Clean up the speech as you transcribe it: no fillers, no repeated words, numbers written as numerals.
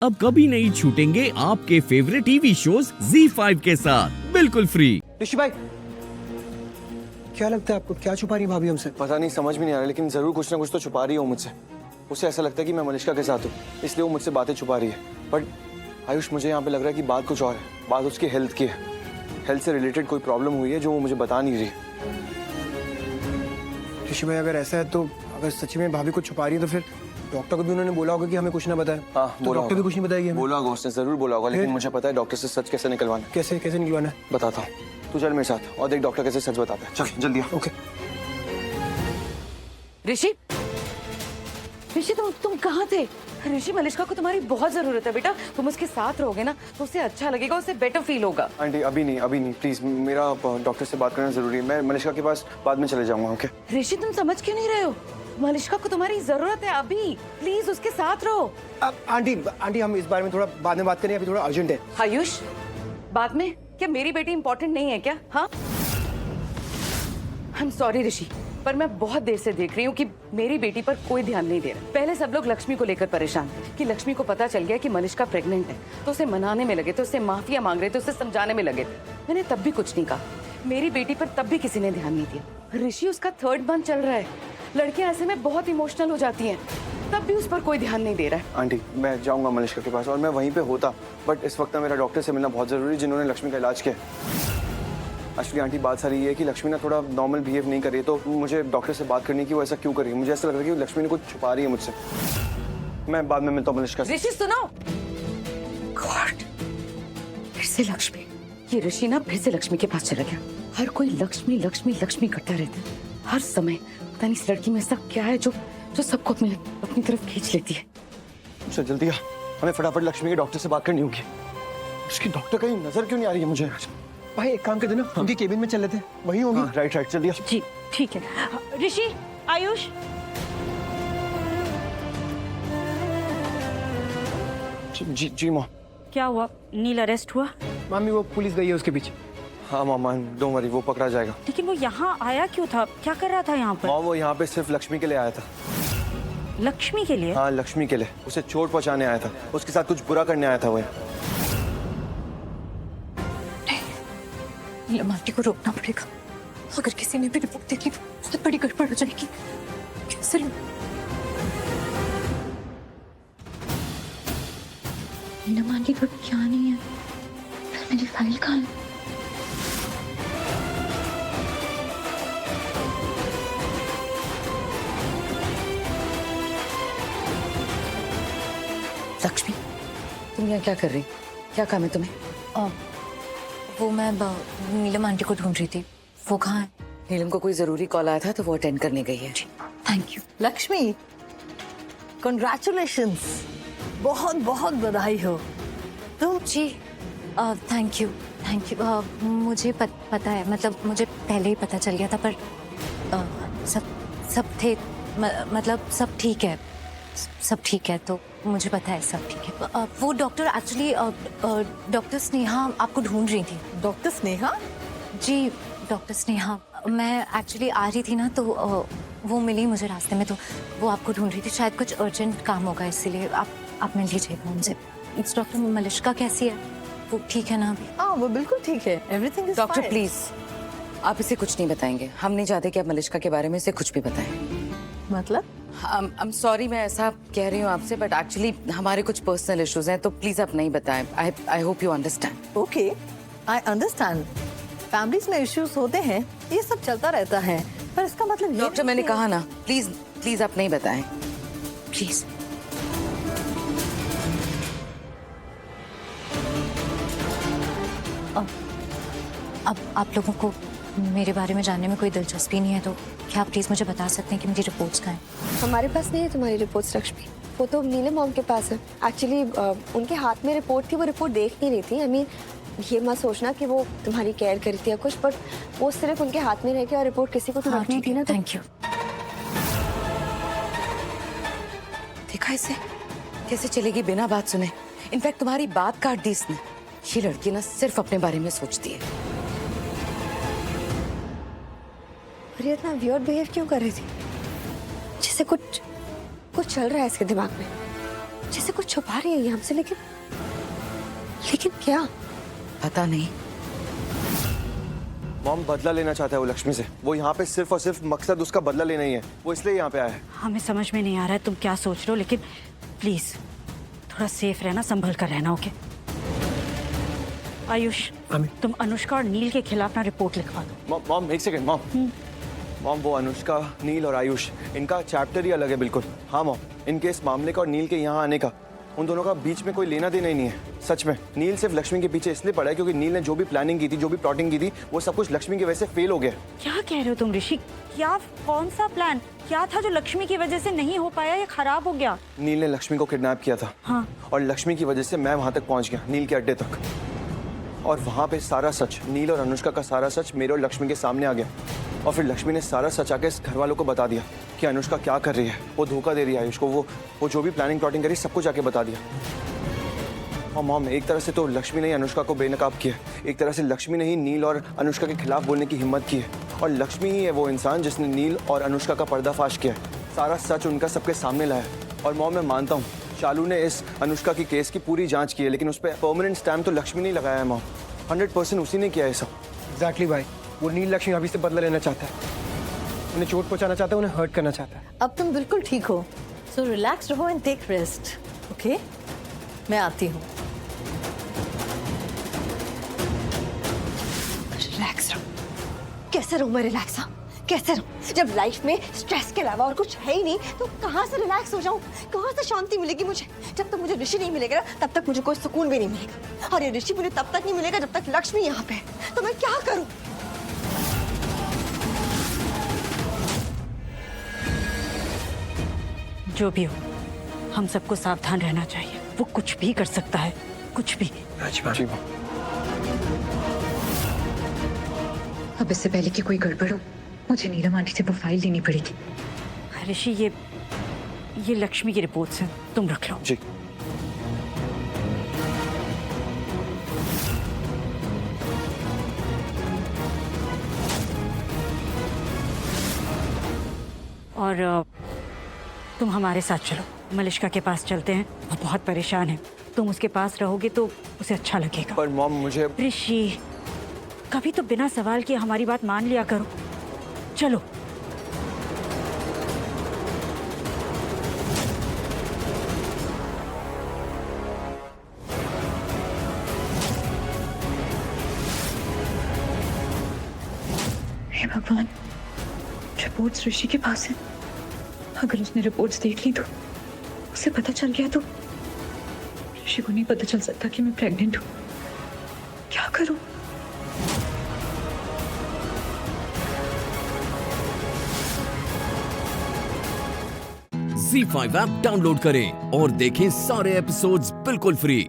अब कभी नहीं छूटेंगे आपके फेवरेट टीवी शोज ZEE5 के साथ बिल्कुल फ्री। ऋषि भाई, क्या लगता है आपको, क्या छुपा रही है भाभी हमसे? पता नहीं, समझ में नहीं आ रहा, लेकिन जरूर कुछ ना कुछ तो छुपा रही हो मुझसे। उसे ऐसा लगता है कि मैं मलिष्का के साथ हूँ, इसलिए वो मुझसे बातें छुपा रही है। बट आयुष, मुझे यहाँ पे लग रहा है कि बात कुछ और है। बात उसकी हेल्थ की है। हेल्थ से रिलेटेड कोई प्रॉब्लम हुई है जो वो मुझे बता नहीं रही। ऋषि भाई, अगर ऐसा है तो, अगर सच में भाभी कुछ छुपा रही है तो फिर डॉक्टर को भी उन्होंने बोला होगा कि हमें कुछ ना बताए। हाँ, तो बोला डॉक्टर भी कुछ नहीं बताएगी हमें? बोला होगा उसने, जरूर बोला होगा, लेकिन मुझे पता है डॉक्टर से सच कैसे निकलवाना है। कैसे कैसे निकलवाना है? बताता हूँ, तू चल मेरे साथ और देख डॉक्टर कैसे सच बताता है। चल जल्दी आ। ओके। ऋषि, ऋषि तुम कहाँ थे? ऋषि, मलिष्का को तुम्हारी बहुत जरूरत है बेटा। तुम उसके साथ रहोगे ना तो उसे अच्छा लगेगा, उसे बेटर फील होगा। आंटी अभी नहीं, प्लीज मेरा डॉक्टर से बात करना जरूरी है। मैं मलिष्का के पास बाद में चले जाऊंगा। ओके ऋषि, तुम समझ क्यों नहीं रहे हो? मलिष्का को तुम्हारी जरूरत है अभी। प्लीज उसके साथ रहो। आंटी हम इस बारे में थोड़ा बाद में बात करें, अभी थोड़ा अर्जेंट है। आयुष, बाद में? क्या मेरी बेटी इंपॉर्टेंट नहीं है क्या? हाँ, आई एम सॉरी ऋषि, पर मैं बहुत देर से देख रही हूँ कि मेरी बेटी पर कोई ध्यान नहीं दे रहा। पहले सब लोग लक्ष्मी को लेकर परेशान थे कि लक्ष्मी को पता चल गया कि मलिष्का प्रेग्नेंट है, तो उसे मनाने में लगे थे, उससे माफिया मांग रहे थे, उसे समझाने में लगे थे। मैंने तब भी कुछ नहीं कहा। मेरी बेटी पर तब भी किसी ने ध्यान नहीं दिया। ऋषि, उसका 3rd मंथ चल रहा है। लड़कियां ऐसे में बहुत इमोशनल हो जाती हैं, तब भी उस पर कोई ध्यान नहीं दे रहा है। आंटी, मैं जाऊंगा मलिष्का के पास और मैं वहीं पे होता, बट इस वक्त ना मेरा डॉक्टर से मिलना बहुत जरूरी है जिन्होंने लक्ष्मी का इलाज किया। एक्चुअली आंटी, बात सारी ये है कि लक्ष्मी ना थोड़ा नॉर्मल बिहेव नहीं कर रही है, तो मुझे डॉक्टर से बात करनी कि वो ऐसा क्यों कर रही है। मुझे ऐसा लग रहा है कि लक्ष्मी ने कुछ छुपा रही है मुझसे। मैं बाद में मिलता हूँ मलिष्का से। ऋषि सुनो, गॉड, फिर से लक्ष्मी। ये ऋषि ना फिर से लक्ष्मी के पास चला गया। हर कोई लक्ष्मी लक्ष्मी लक्ष्मी करता रहता है हर समय। पता नहीं इस लड़की में ऐसा क्या है जो सबको अपनी तरफ खींच लेती है। चल जल्दी आ, हमें फटाफट लक्ष्मी के डॉक्टर से बात करनी होगी। उसकी डॉक्टर कहीं नजर क्यों नहीं आ रही है मुझे? भाई एक काम करते ना, उनकी केबिन में चल लेते हैं, वहीं होगी। राइट जल्दी आ। जी ठीक है। ऋषि, आयुष, जी माँ। क्या हुआ? नील अरेस्ट हुआ? मामी, वो पुलिस गई है उसके पीछे। हाँ मामा, डोंट वरी, वो पकड़ा जाएगा। लेकिन वो यहाँ आया क्यों था? क्या कर रहा था यहाँ पर? माँ, वो यहाँ पे सिर्फ लक्ष्मी के लिए आया था। लक्ष्मी के लिए? हाँ, लक्ष्मी के लिए। उसे चोट पहुँचाने आया था, उसके साथ कुछ बुरा करने आया था वो। नीलम आंटी को रोकना पड़ेगा। अगर किसी ने भी रिपोर्ट देखी तो बहुत बड़ी गड़बड़ हो जाएगी। कैसे नीलम आंटी को क्या नहीं है? मेरी फाइल कहाँ है? लक्ष्मी, तुम यहाँ क्या कर रही? क्या काम है तुम्हें? वो मैं नीलम आंटी को ढूंढ रही थी। वो कहाँ है? नीलम को कोई जरूरी कॉल आया था तो वो अटेंड करने गई है। Thank you. लक्ष्मी, कॉन्ग्रेचुलेशंस, बहुत बहुत बधाई हो। तुम? जी थैंक यू। मुझे पता है, मतलब मुझे पहले ही पता चल गया था, पर सब थे, मतलब सब ठीक है, सब ठीक है, तो मुझे पता है सब ठीक है। वो डॉक्टर एक्चुअली डॉक्टर स्नेहा आपको ढूंढ रही थी। डॉक्टर स्नेहा? जी, डॉक्टर स्नेहा। मैं एक्चुअली आ रही थी ना, तो वो मिली मुझे रास्ते में, तो वो आपको ढूंढ रही थी। शायद कुछ अर्जेंट काम होगा, इसीलिए आप मिल लीजिएगा उनसे। इट्स डॉक्टर मलिष्का कैसी है? वो ठीक है ना अभी? हाँ, वो बिल्कुल ठीक है, everything is doctor fine. Please, आप इसे कुछ नहीं बताएंगे। हम नहीं चाहते कि आप मलिष्का के बारे में इसे कुछ भी बताएं। मतलब? आई एम सॉरी, मैं ऐसा कह रही हूँ आपसे, बट एक्चुअली हमारे कुछ पर्सनल इश्यूज हैं, तो प्लीज आप नहीं बताएं। I hope you understand. Okay, I understand. Families में इश्यूज होते हैं, ये सब चलता रहता है, पर इसका मतलब ये डॉक्टर, मैंने कहा ना, प्लीज आप नहीं बताएं, प्लीज। अब आप लोगों को मेरे बारे में जानने में कोई दिलचस्पी नहीं है, तो क्या आप प्लीज मुझे बता सकते हैं कि मेरी रिपोर्ट्स कहाँ हैं? हमारे पास नहीं है तुम्हारी रिपोर्ट्स लक्ष्मी, वो तो नीलम मॉम के पास है। एक्चुअली उनके हाथ में रिपोर्ट थी, वो रिपोर्ट देख नहीं रही थी। आई मीन, ये मत सोचना कि वो तुम्हारी केयर करी थी या कुछ, बट वो सिर्फ उनके हाथ में रह गया और रिपोर्ट किसी को तो रखनी थी ना। Thank you. देखा इसे कैसे चलेगी बिना बात सुने। इनफैक्ट तुम्हारी बात काट दी इसने। ये लड़की ना सिर्फ अपने बारे में सोचती है। और ये इतना वियर्ड बिहेव क्यों कर रही थी? जैसे कुछ चल रहा है इसके दिमाग में। जैसे कुछ छुपा रही है ये हमसे, लेकिन लेकिन क्या? पता नहीं। मॉम बदला लेना चाहता है वो लक्ष्मी से। वो यहाँ पे सिर्फ और सिर्फ मकसद उसका बदला लेना ही है। वो इसलिए यहाँ पे आया है। हमें समझ में नहीं आ रहा है तुम क्या सोच रहे हो, लेकिन प्लीज थोड़ा सेफ रहना, संभल कर रहना, ओके? आयुष, तुम अनुष्का और नील के खिलाफ ना रिपोर्ट लिखवा दो। मॉम एक सेकंड मॉम वो अनुष्का, नील और आयुष, इनका चैप्टर ही अलग है बिल्कुल। हाँ मॉम, इनके इस मामले का और नील के यहाँ आने का, उन दोनों का बीच में कोई लेना देना ही नहीं है। सच में नील सिर्फ लक्ष्मी के पीछे इसलिए पड़ा है क्योंकि नील ने जो भी प्लानिंग की थी, जो भी प्लॉटिंग की थी, वो सब कुछ लक्ष्मी की वजह से फेल हो गया। क्या कह रहे हो तुम ऋषि? क्या, कौन सा प्लान क्या था जो लक्ष्मी की वजह से नहीं हो पाया या खराब हो गया? नील ने लक्ष्मी को किडनैप किया था। हाँ। और लक्ष्मी की वजह से मैं वहां तक पहुंच गया, नील के अड्डे तक। और वहां पे सारा सच, नील और अनुष्का का सारा सच मेरे और लक्ष्मी के सामने आ गया। और फिर लक्ष्मी ने सारा सच आके इस घर वालों को बता दिया कि अनुष्का क्या कर रही है, वो धोखा दे रही है आयुष को, वो जो भी प्लानिंग प्लॉटिंग करी सब कुछ आके बता दिया। और मॉम, एक तरह से तो लक्ष्मी ने ही अनुष्का को बेनकाब किया, एक तरह से लक्ष्मी ने ही नील और अनुष्का के खिलाफ बोलने की हिम्मत की है। और लक्ष्मी ही है वो इंसान जिसने नील और अनुष्का का पर्दाफाश किया है, सारा सच उनका सबके सामने लाया। और मॉम, मैं मानता हूँ शालू ने इस अनुष्का की केस की पूरी जांच की है, लेकिन उस पर परमानेंट स्टैम्प तो लक्ष्मी ने लगाया है मॉम। 100% उसी ने किया है सब। एग्जैक्टली भाई, वो नील लक्ष्मी अभी से बदला लेना चाहता है, उन्हें चोट पहुंचाना चाहता है, उन्हें हर्ट करना चाहता है। अब तुम बिल्कुल ठीक हो, सो रिलैक्स रहो एंड टेक रेस्ट, ओके? मैं आती हूँ। रिलैक्स रहो। कैसे रहूं मैं रिलैक्स? हाँ, कैसे रहूं? जब लाइफ में स्ट्रेस के अलावा और कुछ है ही नहीं तो कहाँ से रिलैक्स हो जाऊं? कहाँ से शांति मिलेगी मुझे? जब तक मुझे ऋषि नहीं मिलेगा ना, तब तक मुझे कोई सुकून भी नहीं मिलेगा। और ये ऋषि मुझे तब तक नहीं मिलेगा जब तक लक्ष्मी यहाँ पे है। तो मैं क्या करूं? जो भी हो, हम सबको सावधान रहना चाहिए। वो कुछ भी कर सकता है, कुछ भी। जी मॉम। अब इससे पहले कि कोई गड़बड़ हो, मुझे नीलम आंटी से प्रोफाइल लेनी पड़ेगी। ऋषि, ये लक्ष्मी की रिपोर्ट्स हैं, तुम रख लो। जी। और तुम हमारे साथ चलो, मलिष्का के पास चलते हैं। वो बहुत परेशान है, तुम उसके पास रहोगे तो उसे अच्छा लगेगा। पर मॉम, मुझे ऋषि, कभी तो बिना सवाल किए हमारी बात मान लिया करो। चलो। हे भगवान, रिपोर्ट्स ऋषि के पास है। अगर उसने रिपोर्ट्स देख ली तो उसे पता चल गया तो ऋषि को नहीं पता चल सकता कि मैं प्रेग्नेंट हूँ। क्या करूँ? Z5 ऐप डाउनलोड करें और देखें सारे एपिसोड्स बिल्कुल फ्री।